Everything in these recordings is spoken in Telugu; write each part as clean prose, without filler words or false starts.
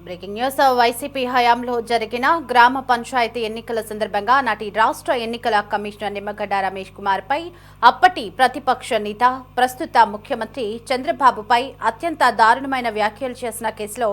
Breaking news. వైసీపీ హయాంలో జరిగిన గ్రామ పంచాయతీ ఎన్నికల సందర్భంగా నాటి రాష్ట్ర ఎన్నికల కమిషనర్ నిమ్మగడ్డ రమేష్ కుమార్ పై అప్పటి ప్రతిపక్ష నేత ప్రస్తుత ముఖ్యమంత్రి చంద్రబాబుపై అత్యంత దారుణమైన వ్యాఖ్యలు చేసిన కేసులో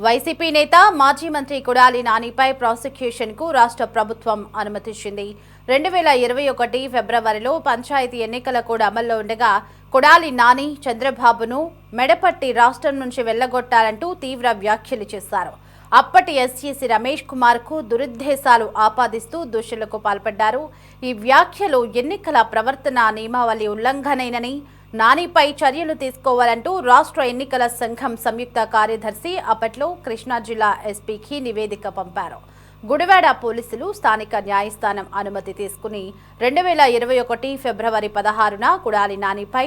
వైసీపీ నేత మాజీ మంత్రి కొడాలి నానిపై ప్రాసిక్యూషన్ కు రాష్ట్ర ప్రభుత్వం అనుమతిచ్చింది. 2021 ఫిబ్రవరిలో పంచాయతీ ఎన్నికల కూడా అమల్లో ఉండగా కొడాలి నాని చంద్రబాబును మెడపట్టి రాష్ట్రం నుంచి వెళ్లగొట్టాలంటూ తీవ్ర వ్యాఖ్యలు చేశారు. అప్పటి ఎస్ఈసీ రమేష్ కుమార్ కు దురుద్దేశాలు ఆపాదిస్తూ దూషణలకు పాల్పడ్డారు. ఈ వ్యాఖ్యలు ఎన్నికల ప్రవర్తన నియమావళి ఉల్లంఘనేనని, నానిపై చర్యలు తీసుకోవాలంటూ రాష్ట్ర ఎన్నికల సంఘం సంయుక్త కార్యదర్శి అప్పట్లో కృష్ణా జిల్లా ఎస్పీకి నివేదిక పంపారు. గుడివాడ పోలీసులు స్థానిక న్యాయస్థానం అనుమతి తీసుకుని 2021 ఫిబ్రవరి 16న కొడాలి నానిపై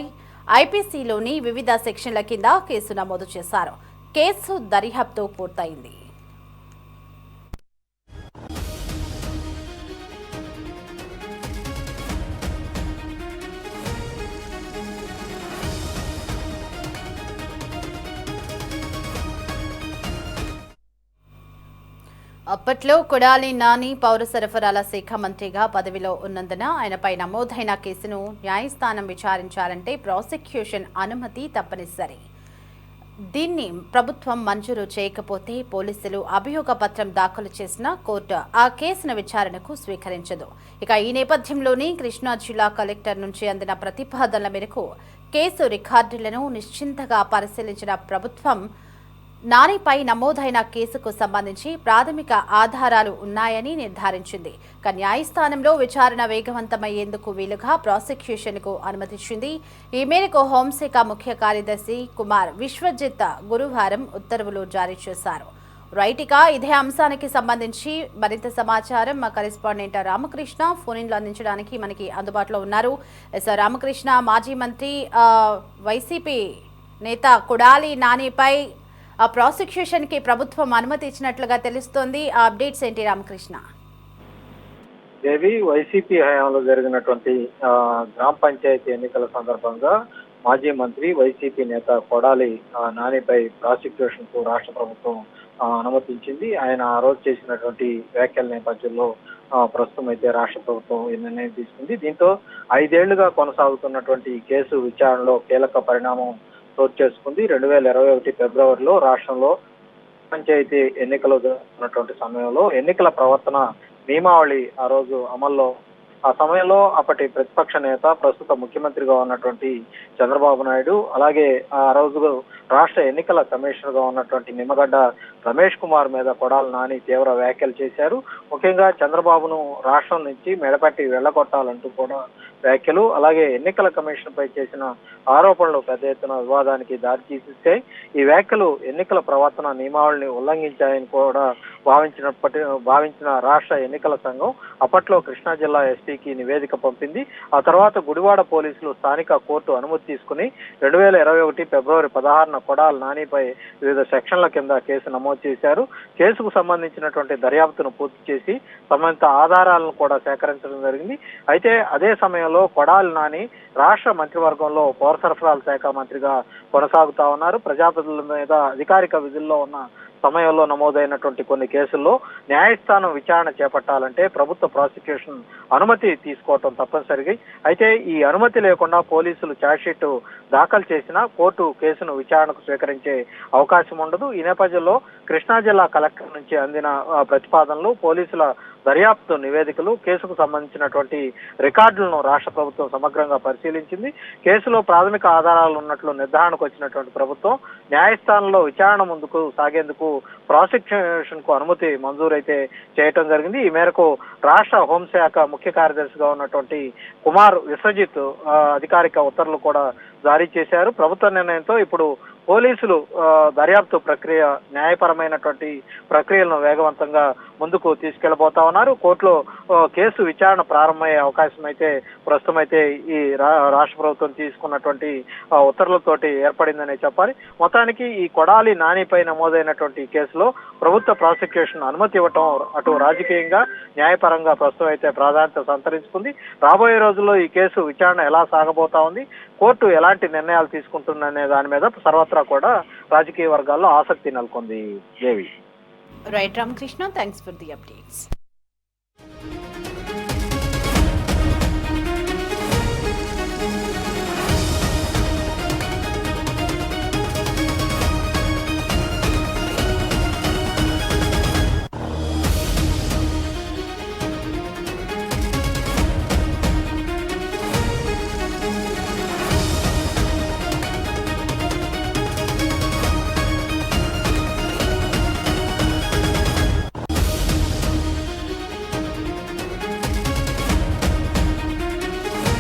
ఐపీసీలోని వివిధ సెక్షన్ల కింద కేసు నమోదు చేశారు. కేసు దర్యాప్తు పూర్తయింది. అప్పట్లో కొడాలి నాని పౌర సరఫరాల శాఖ మంత్రిగా పదవిలో ఉన్నందున ఆయనపై నమోదైన కేసును న్యాయస్థానం విచారించాలంటే ప్రాసిక్యూషన్ అనుమతి తప్పనిసరి. దీన్ని ప్రభుత్వం మంజూరు చేయకపోతే పోలీసులు అభియోగ పత్రం దాఖలు చేసిన కోర్టు ఆ కేసును విచారణకు స్వీకరించదు. ఇక ఈ నేపథ్యంలోనే కృష్ణా జిల్లా కలెక్టర్ నుంచి అందిన ప్రతిపాదనల మేరకు కేసు రికార్డులను నిశ్చింతగా పరిశీలించిన ప్రభుత్వం నానిపై నమోదైన కేసుకు సంబంధించి ప్రాథమిక ఆధారాలు ఉన్నాయని నిర్ధారించింది. న్యాయస్థానంలో విచారణ వేగవంతమయ్యేందుకు వీలుగా ప్రాసిక్యూషన్కు అనుమతిచ్చింది. ఈ మేరకు హోంశాఖ ముఖ్య కార్యదర్శి కుమార్ విశ్వజిత్ గురువారం ఉత్తర్వులు జారీ చేశారు. రైట్గా ఇదే అంశానికి సంబంధించి మరింత సమాచారం మా కరెస్పాండెంట్ రామకృష్ణ ఫోన్లో అందించడానికి మనకి అందుబాటులో ఉన్నారు. రామకృష్ణ, మాజీ మంత్రి వైసీపీ నేత కొడాలి నానిపై ఆ ప్రాసిక్యూషన్ కి ప్రభుత్వం అనుమతి ఇచ్చినట్లుగా తెలుస్తోంది. ఆ అప్డేట్స్ ఏంటి రామకృష్ణ? దేవి, వైసీపీ హయాంలో జరిగినటువంటి గ్రామ పంచాయతీ ఎన్నికల సందర్భంగా మాజీ మంత్రి వైసీపీ నేత కొడాలి నానిపై ప్రాసిక్యూషన్ కు రాష్ట్ర ప్రభుత్వం అనుమతించింది. ఆయన ఆ రోజు చేసినటువంటి వ్యాఖ్యల నేపథ్యంలో ప్రస్తుతం అయితే రాష్ట్ర ప్రభుత్వం ఈ నిర్ణయం తీసుకుంది. దీంతో 5 ఏళ్లుగా కొనసాగుతున్నటువంటి కేసు విచారణలో కీలక పరిణామం చోటు చేసుకుంది. 2021 ఫిబ్రవరిలో రాష్ట్రంలో పంచాయతీ ఎన్నికలు జరుగుతున్నటువంటి సమయంలో ఎన్నికల ప్రవర్తన నియమావళి ఆ రోజు అమల్లో ఆ సమయంలో అప్పటి ప్రతిపక్ష నేత ప్రస్తుత ముఖ్యమంత్రిగా ఉన్నటువంటి చంద్రబాబు నాయుడు, అలాగే ఆ రోజు రాష్ట్ర ఎన్నికల కమిషనర్ గా ఉన్నటువంటి నిమ్మగడ్డ రమేష్ కుమార్ మీద కొడాలి నాని తీవ్ర వ్యాఖ్యలు చేశారు. ముఖ్యంగా చంద్రబాబును రాష్ట్రం నుంచి మెడపట్టి వెళ్లగొట్టాలంటూ కూడా వ్యాఖ్యలు, అలాగే ఎన్నికల కమిషన్ పై చేసిన ఆరోపణలు పెద్ద ఎత్తున వివాదానికి దారితీస్తే ఈ వ్యాఖ్యలు ఎన్నికల ప్రవర్తన నియమావళిని ఉల్లంఘించాయని కూడా భావించిన రాష్ట్ర ఎన్నికల సంఘం అప్పట్లో కృష్ణా జిల్లా ఎస్పీకి నివేదిక పంపింది. ఆ తర్వాత గుడివాడ పోలీసులు స్థానిక కోర్టు అనుమతి తీసుకుని 2021 ఫిబ్రవరి 16న కొడాలి నానిపై వివిధ సెక్షన్ల కింద కేసు నమోదు చేశారు. కేసుకు సంబంధించినటువంటి దర్యాప్తును పూర్తి చేసి సంబంధిత ఆధారాలను కూడా సేకరించడం జరిగింది. అయితే అదే సమయంలో కొడాలి నాని రాష్ట్ర మంత్రివర్గంలో పౌర సరఫరాల శాఖ మంత్రిగా కొనసాగుతా ఉన్నారు. ప్రజాప్రతినిధుల మీద అధికారిక విధుల్లో ఉన్న సమయంలో నమోదైనటువంటి కొన్ని కేసుల్లో న్యాయస్థానం విచారణ చేపట్టాలంటే ప్రభుత్వ ప్రాసిక్యూషన్ అనుమతి తీసుకోవటం తప్పనిసరిగా. అయితే ఈ అనుమతి లేకుండా పోలీసులు ఛార్జ్షీట్ దాఖలు చేసినా కోర్టు కేసును విచారణకు స్వీకరించే అవకాశం ఉండదు. ఈ నేపథ్యంలో కృష్ణా జిల్లా కలెక్టర్ నుంచి అందిన ప్రతిపాదనలు, పోలీసుల దర్యాప్తు నివేదికలు, కేసుకు సంబంధించినటువంటి రికార్డులను రాష్ట్ర ప్రభుత్వం సమగ్రంగా పరిశీలించింది. కేసులో ప్రాథమిక ఆధారాలు ఉన్నట్లు నిర్ధారణకు వచ్చినటువంటి ప్రభుత్వం న్యాయస్థానంలో విచారణ ముందుకు సాగేందుకు ప్రాసిక్యూషన్ కు అనుమతి మంజూరైతే చేయటం జరిగింది. ఈ మేరకు రాష్ట్ర హోంశాఖ ముఖ్య కార్యదర్శిగా ఉన్నటువంటి కుమార్ విశ్వజిత్ అధికారిక ఉత్తర్వులు కూడా జారీ చేశారు. ప్రభుత్వ నిర్ణయంతో ఇప్పుడు పోలీసులు దర్యాప్తు ప్రక్రియ, న్యాయపరమైనటువంటి ప్రక్రియలను వేగవంతంగా ముందుకు తీసుకెళ్లబోతా ఉన్నారు. కోర్టులో కేసు విచారణ ప్రారంభమయ్యే అవకాశం అయితే ప్రస్తుతం అయితే ఈ రాష్ట్ర ప్రభుత్వం తీసుకున్నటువంటి ఉత్తర్వులతోటి ఏర్పడిందనే చెప్పాలి. మొత్తానికి ఈ కొడాలి నానిపై నమోదైనటువంటి కేసులో ప్రభుత్వ ప్రాసిక్యూషన్ అనుమతి ఇవ్వటం అటు రాజకీయంగా, న్యాయపరంగా ప్రస్తుతం అయితే ప్రాధాన్యత సంతరించుకుంది. రాబోయే రోజుల్లో ఈ కేసు విచారణ ఎలా సాగబోతా ఉంది, కోర్టు ఎలాంటి నిర్ణయాలు తీసుకుంటుందనే దాని మీద సర్వత్రా కూడా రాజకీయ వర్గాల్లో ఆసక్తి నెలకొంది. Devi. Right Ramakrishna, thanks for the updates.